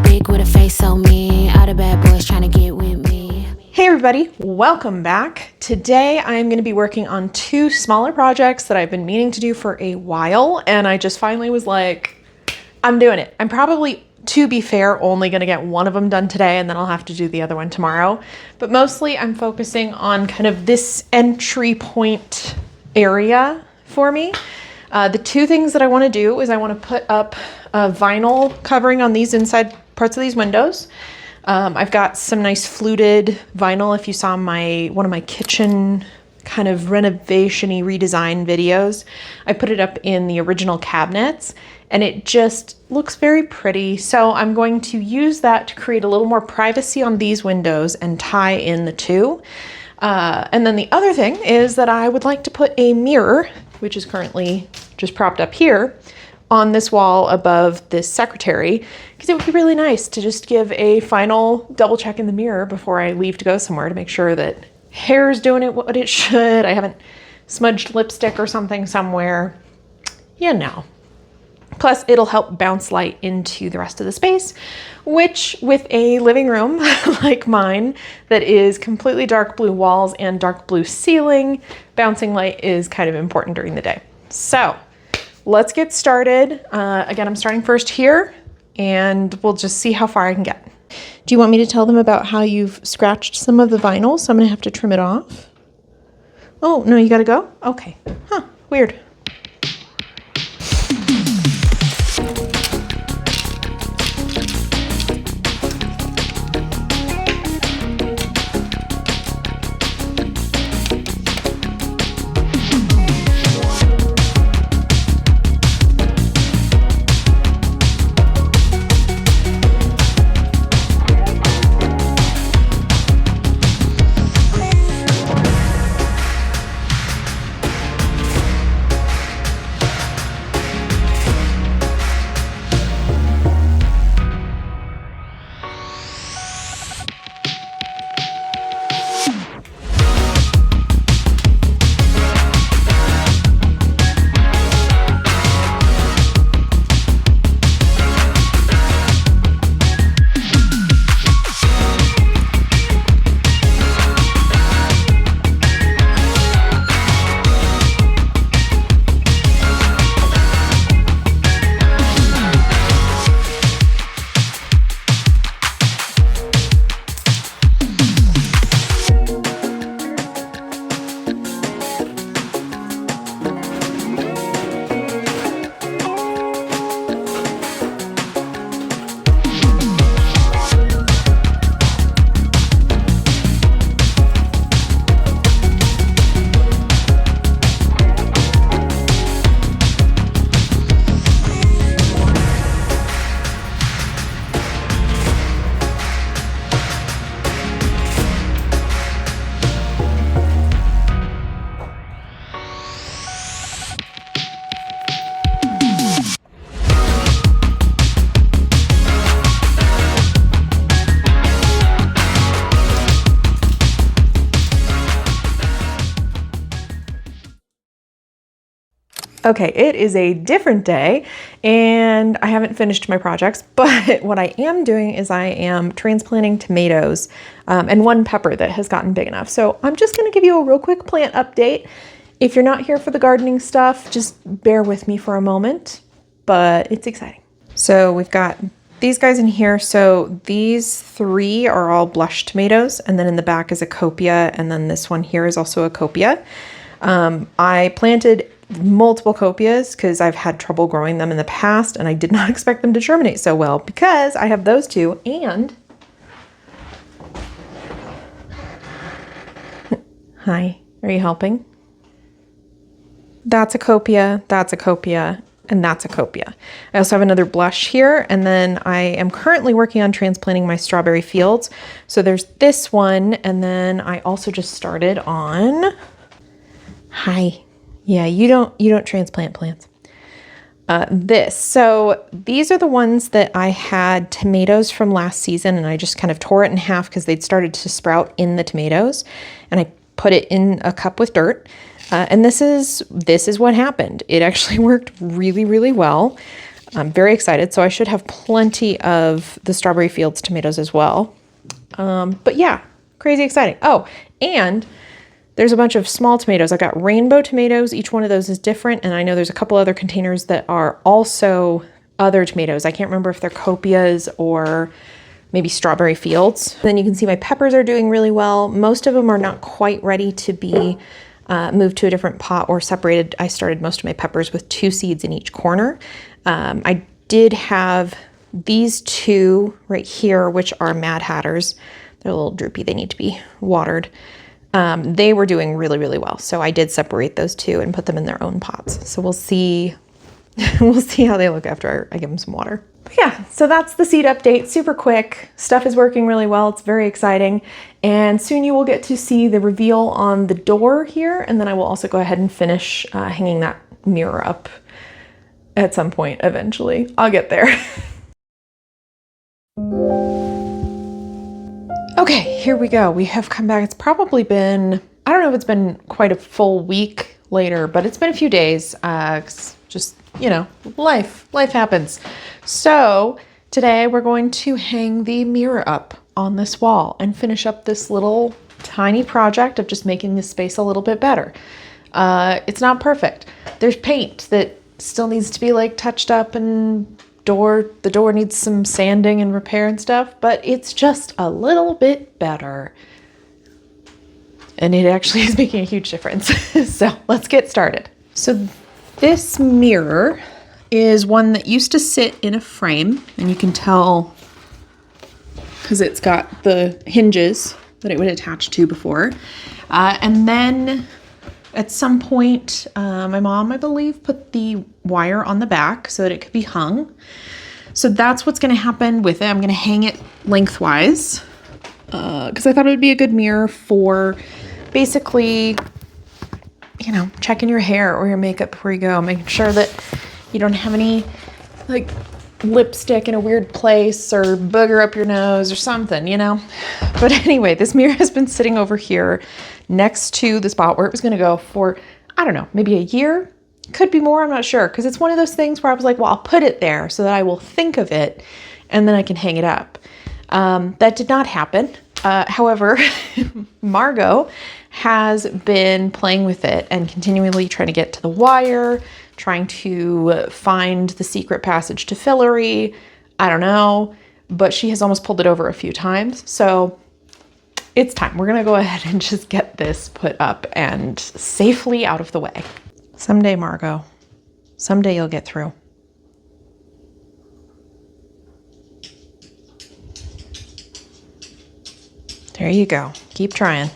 brick with a face so mean. All the bad boys trying to get with me. Hey everybody, welcome back. Today I am going to be working on two smaller projects that I've been meaning to do for a while, and I just finally was like, I'm doing it. I'm probably, to be fair, only going to get one of them done today, and then I'll have to do the other one tomorrow. But mostly I'm focusing on kind of this entry point area for me. The two things that I want to do is I want to put up a vinyl covering on these inside parts of these windows. I've got some nice fluted vinyl. If you saw one of my kitchen kind of renovation-y redesign videos, I put it up in the original cabinets and it just looks very pretty. So I'm going to use that to create a little more privacy on these windows and tie in the two. And then the other thing is that I would like to put a mirror, which is currently just propped up here, on this wall above this secretary, because it would be really nice to just give a final double check in the mirror before I leave to go somewhere to make sure that hair's doing it what it should. I haven't smudged lipstick or something somewhere, you know. Plus it'll help bounce light into the rest of the space, which with a living room like mine that is completely dark blue walls and dark blue ceiling, bouncing light is kind of important during the day. So let's get started. Again, I'm starting first here and we'll just see how far I can get. Do you want me to tell them about how you've scratched some of the vinyl? So I'm gonna have to trim it off. Oh, no, you gotta go? Okay, huh, weird. Okay, it is a different day and I haven't finished my projects, but what I am doing is I am transplanting tomatoes and one pepper that has gotten big enough. So I'm just gonna give you a real quick plant update. If you're not here for the gardening stuff, just bear with me for a moment, but it's exciting. So we've got these guys in here. So these three are all blush tomatoes, and then in the back is a copia, and then this one here is also a copia. I planted multiple copias because I've had trouble growing them in the past and I did not expect them to germinate so well because I have those two. And hi, are you helping? That's a copia, that's a copia, and that's a copia. I also have another blush here, and then I am currently working on transplanting my strawberry fields. So there's this one, and then I also just started on, hi. Yeah, you don't transplant plants. This. So these are the ones that I had tomatoes from last season, and I just kind of tore it in half because they'd started to sprout in the tomatoes, and I put it in a cup with dirt. And this is what happened. It actually worked really, really well. I'm very excited. So I should have plenty of the strawberry fields tomatoes as well. But yeah, crazy exciting. Oh, and there's a bunch of small tomatoes. I got rainbow tomatoes. Each one of those is different. And I know there's a couple other containers that are also other tomatoes. I can't remember if they're copias or maybe strawberry fields. Then you can see my peppers are doing really well. Most of them are not quite ready to be moved to a different pot or separated. I started most of my peppers with 2 seeds in each corner. I did have these 2 right here, which are Mad Hatters. They're a little droopy. They need to be watered. They were doing really, really well. So I did separate those 2 and put them in their own pots. So we'll see. We'll see how they look after I give them some water. But yeah, so that's the seed update. Super quick. Stuff is working really well. It's very exciting. And soon you will get to see the reveal on the door here. And then I will also go ahead and finish hanging that mirror up at some point eventually. I'll get there. Okay, here we go. We have come back. It's probably been, I don't know if it's been quite a full week later, but it's been a few days. Just, you know, life happens. So today we're going to hang the mirror up on this wall and finish up this little tiny project of just making this space a little bit better. It's not perfect. There's paint that still needs to be like touched up, and the door needs some sanding and repair and stuff, but it's just a little bit better. And it actually is making a huge difference. So let's get started. So this mirror is one that used to sit in a frame, and you can tell because it's got the hinges that it would attach to before. And then at some point, my mom, I believe, put the wire on the back so that it could be hung. So that's what's going to happen with it. I'm going to hang it lengthwise because I thought it would be a good mirror for basically, you know, checking your hair or your makeup before you go, making sure that you don't have any like lipstick in a weird place or booger up your nose or something, you know. But anyway, this mirror has been sitting over here next to the spot where it was going to go for, I don't know, maybe a year. Could be more, I'm not sure, because it's one of those things where I was like, well, I'll put it there so that I will think of it and then I can hang it up. That did not happen. However, Margot has been playing with it and continually trying to get to the wire, trying to find the secret passage to Fillory. I don't know, but she has almost pulled it over a few times. So it's time. We're going to go ahead and just get this put up and safely out of the way. Someday, Margot, someday you'll get through. There you go. Keep trying.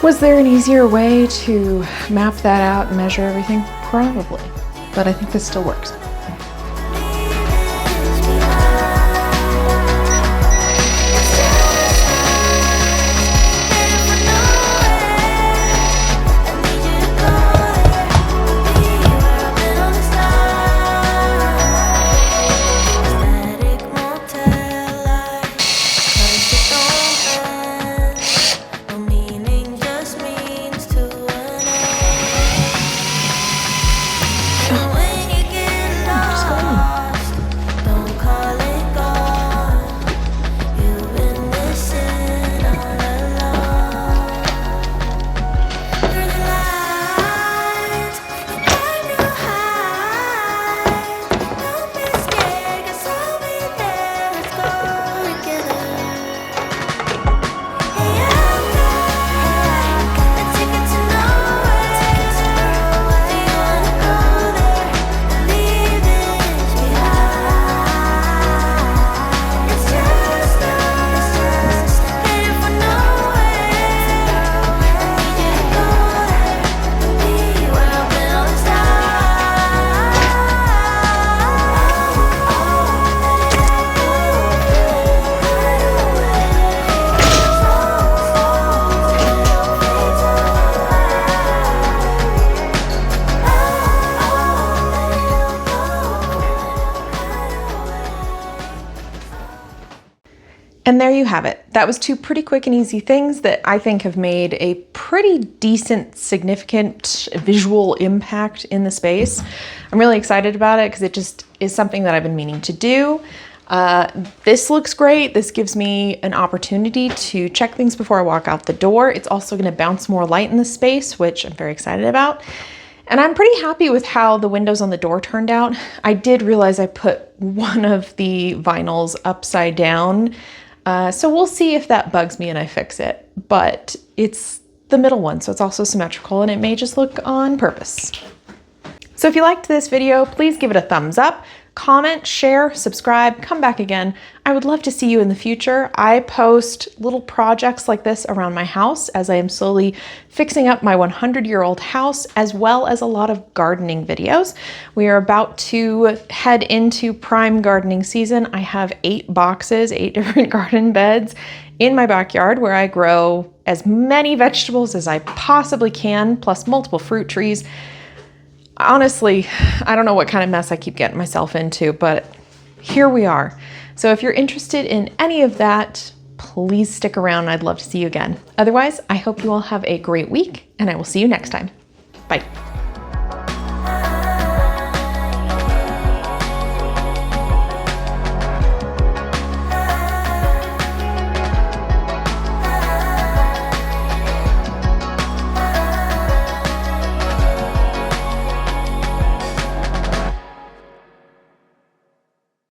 Was there an easier way to map that out and measure everything? Probably, but I think this still works. And there you have it. That was two pretty quick and easy things that I think have made a pretty decent, significant visual impact in the space. I'm really excited about it because it just is something that I've been meaning to do. This looks great. This gives me an opportunity to check things before I walk out the door. It's also going to bounce more light in the space, which I'm very excited about. And I'm pretty happy with how the windows on the door turned out. I did realize I put one of the vinyls upside down. So we'll see if that bugs me and I fix it, but it's the middle one, so it's also symmetrical and it may just look on purpose. So if you liked this video, please give it a thumbs up, comment, share, subscribe, come back again. I would love to see you in the future. I post little projects like this around my house as I am slowly fixing up my 100-year-old house, as well as a lot of gardening videos. We are about to head into prime gardening season. I have 8 boxes, 8 different garden beds in my backyard where I grow as many vegetables as I possibly can, plus multiple fruit trees. Honestly, I don't know what kind of mess I keep getting myself into, but here we are. So if you're interested in any of that, please stick around. I'd love to see you again. Otherwise, I hope you all have a great week and I will see you next time. Bye.